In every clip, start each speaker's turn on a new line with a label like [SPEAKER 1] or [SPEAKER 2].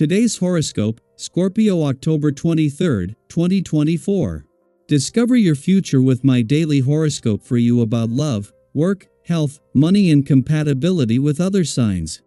[SPEAKER 1] Today's horoscope, Scorpio October 23, 2024. Discover your future with my daily horoscope for you about love, work, health, money and compatibility with other signs.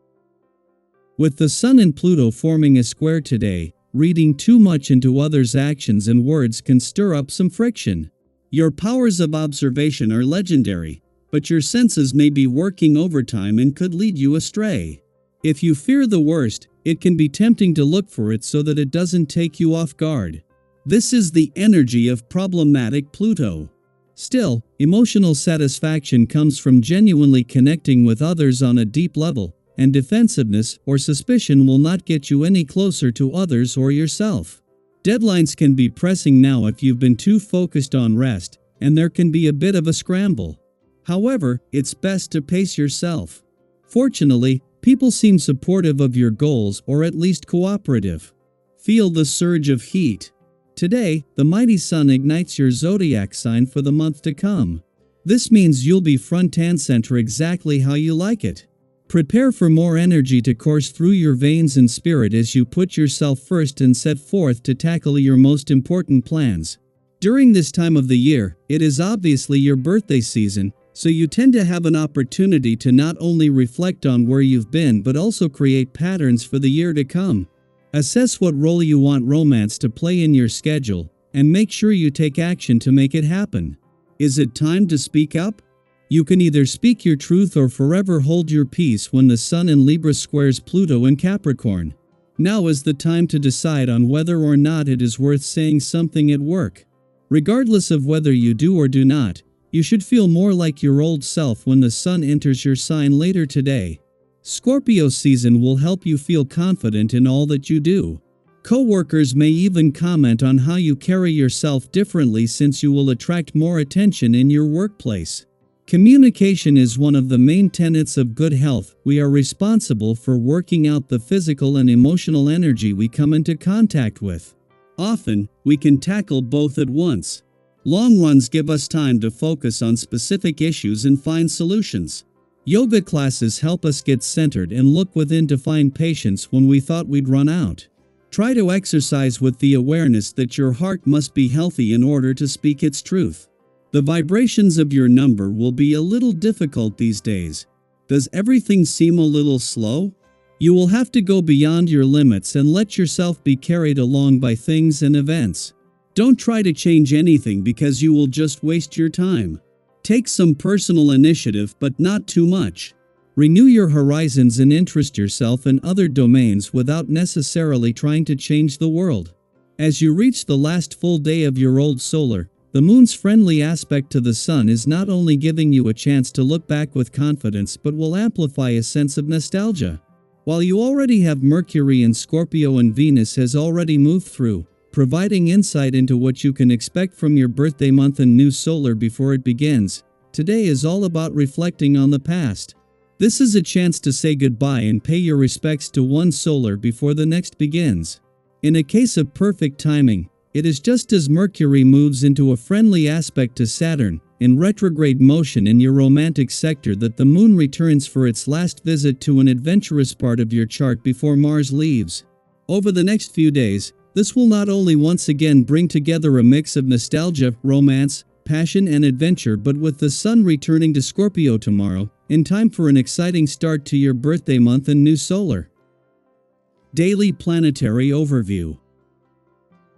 [SPEAKER 1] With the Sun and Pluto forming a square today, reading too much into others' actions and words can stir up some friction. Your powers of observation are legendary, but your senses may be working overtime and could lead you astray. If you fear the worst, it can be tempting to look for it so that it doesn't take you off guard. This is the energy of problematic Pluto. Still, emotional satisfaction comes from genuinely connecting with others on a deep level, and defensiveness or suspicion will not get you any closer to others or yourself. Deadlines can be pressing now if you've been too focused on rest, and there can be a bit of a scramble. However, it's best to pace yourself. Fortunately, people seem supportive of your goals or at least cooperative. Feel the surge of heat. Today, the mighty Sun ignites your zodiac sign for the month to come. This means you'll be front and center exactly how you like it. Prepare for more energy to course through your veins and spirit as you put yourself first and set forth to tackle your most important plans. During this time of the year, it is obviously your birthday season, so you tend to have an opportunity to not only reflect on where you've been but also create patterns for the year to come. Assess what role you want romance to play in your schedule, and make sure you take action to make it happen. Is it time to speak up? You can either speak your truth or forever hold your peace when the Sun in Libra squares Pluto in Capricorn. Now is the time to decide on whether or not it is worth saying something at work. Regardless of whether you do or do not, you should feel more like your old self when the Sun enters your sign later today. Scorpio season will help you feel confident in all that you do. Co-workers may even comment on how you carry yourself differently since you will attract more attention in your workplace. Communication is one of the main tenets of good health. We are responsible for working out the physical and emotional energy we come into contact with. Often, we can tackle both at once. Long runs give us time to focus on specific issues and find solutions. Yoga classes help us get centered and look within to find patience when we thought we'd run out. Try to exercise with the awareness that your heart must be healthy in order to speak its truth. The vibrations of your number will be a little difficult these days. Does everything seem a little slow? You will have to go beyond your limits and let yourself be carried along by things and events. Don't try to change anything because you will just waste your time. Take some personal initiative, but not too much. Renew your horizons and interest yourself in other domains without necessarily trying to change the world. As you reach the last full day of your old solar, the moon's friendly aspect to the Sun is not only giving you a chance to look back with confidence but will amplify a sense of nostalgia. While you already have Mercury in Scorpio and Venus has already moved through, providing insight into what you can expect from your birthday month and new solar before it begins, today is all about reflecting on the past. This is a chance to say goodbye and pay your respects to one solar before the next begins. In a case of perfect timing, it is just as Mercury moves into a friendly aspect to Saturn, in retrograde motion in your romantic sector, that the moon returns for its last visit to an adventurous part of your chart before Mars leaves. Over the next few days, this will not only once again bring together a mix of nostalgia, romance, passion and adventure, but with the Sun returning to Scorpio tomorrow, in time for an exciting start to your birthday month and new solar. Daily Planetary Overview.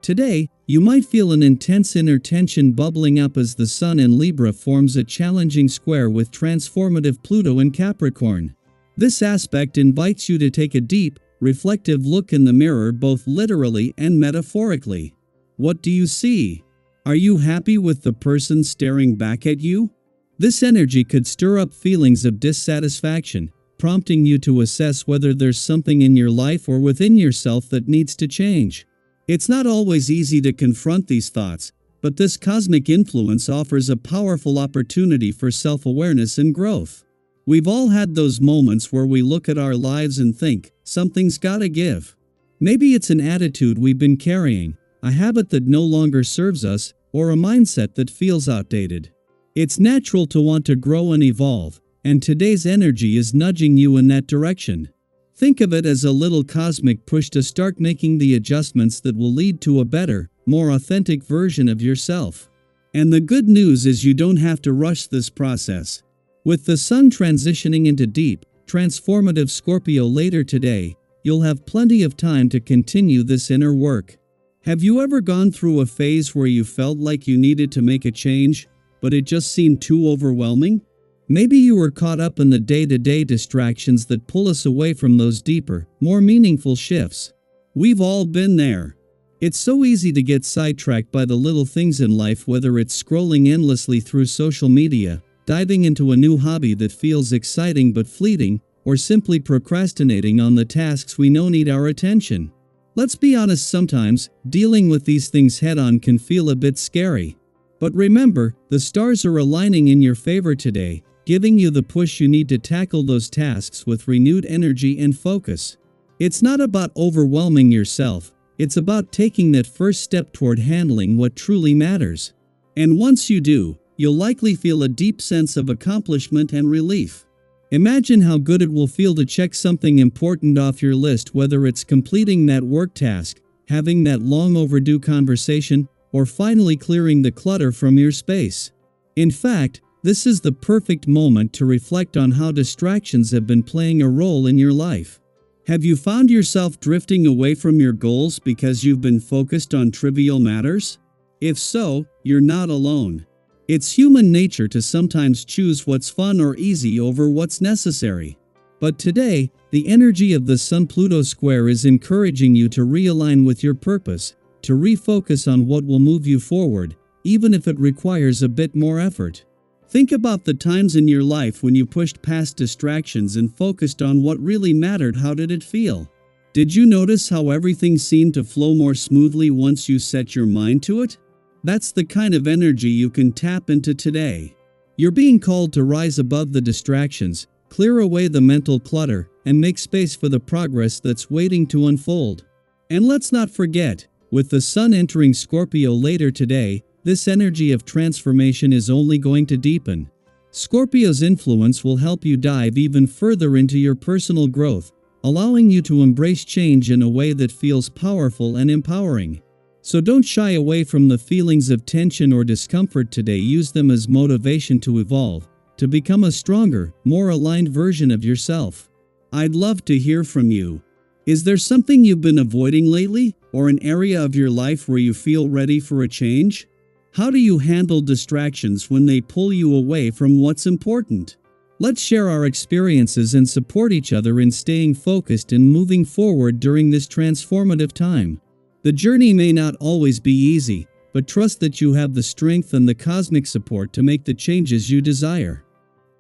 [SPEAKER 1] Today, you might feel an intense inner tension bubbling up as the Sun in Libra forms a challenging square with transformative Pluto in Capricorn. This aspect invites you to take a deep, reflective look in the mirror, both literally and metaphorically. What do you see? Are you happy with the person staring back at you? This energy could stir up feelings of dissatisfaction, prompting you to assess whether there's something in your life or within yourself that needs to change. It's not always easy to confront these thoughts, but this cosmic influence offers a powerful opportunity for self-awareness and growth. We've all had those moments where we look at our lives and think, something's gotta give. Maybe it's an attitude we've been carrying, a habit that no longer serves us, or a mindset that feels outdated. It's natural to want to grow and evolve, and today's energy is nudging you in that direction. Think of it as a little cosmic push to start making the adjustments that will lead to a better, more authentic version of yourself. And the good news is you don't have to rush this process. With the Sun transitioning into deep, transformative Scorpio later today, you'll have plenty of time to continue this inner work. Have you ever gone through a phase where you felt like you needed to make a change, but it just seemed too overwhelming? Maybe you were caught up in the day-to-day distractions that pull us away from those deeper, more meaningful shifts. We've all been there. It's so easy to get sidetracked by the little things in life, whether it's scrolling endlessly through social media, diving into a new hobby that feels exciting but fleeting, or simply procrastinating on the tasks we know need our attention. Let's be honest, sometimes, dealing with these things head-on can feel a bit scary. But remember, the stars are aligning in your favor today, giving you the push you need to tackle those tasks with renewed energy and focus. It's not about overwhelming yourself, it's about taking that first step toward handling what truly matters. And once you do, you'll likely feel a deep sense of accomplishment and relief. Imagine how good it will feel to check something important off your list, whether it's completing that work task, having that long overdue conversation, or finally clearing the clutter from your space. In fact, this is the perfect moment to reflect on how distractions have been playing a role in your life. Have you found yourself drifting away from your goals because you've been focused on trivial matters? If so, you're not alone. It's human nature to sometimes choose what's fun or easy over what's necessary. But today, the energy of the Sun-Pluto square is encouraging you to realign with your purpose, to refocus on what will move you forward, even if it requires a bit more effort. Think about the times in your life when you pushed past distractions and focused on what really mattered. How did it feel? Did you notice how everything seemed to flow more smoothly once you set your mind to it? That's the kind of energy you can tap into today. You're being called to rise above the distractions, clear away the mental clutter, and make space for the progress that's waiting to unfold. And let's not forget, with the Sun entering Scorpio later today, this energy of transformation is only going to deepen. Scorpio's influence will help you dive even further into your personal growth, allowing you to embrace change in a way that feels powerful and empowering. So don't shy away from the feelings of tension or discomfort today. Use them as motivation to evolve, to become a stronger, more aligned version of yourself. I'd love to hear from you. Is there something you've been avoiding lately, or an area of your life where you feel ready for a change? How do you handle distractions when they pull you away from what's important? Let's share our experiences and support each other in staying focused and moving forward during this transformative time. The journey may not always be easy, but trust that you have the strength and the cosmic support to make the changes you desire.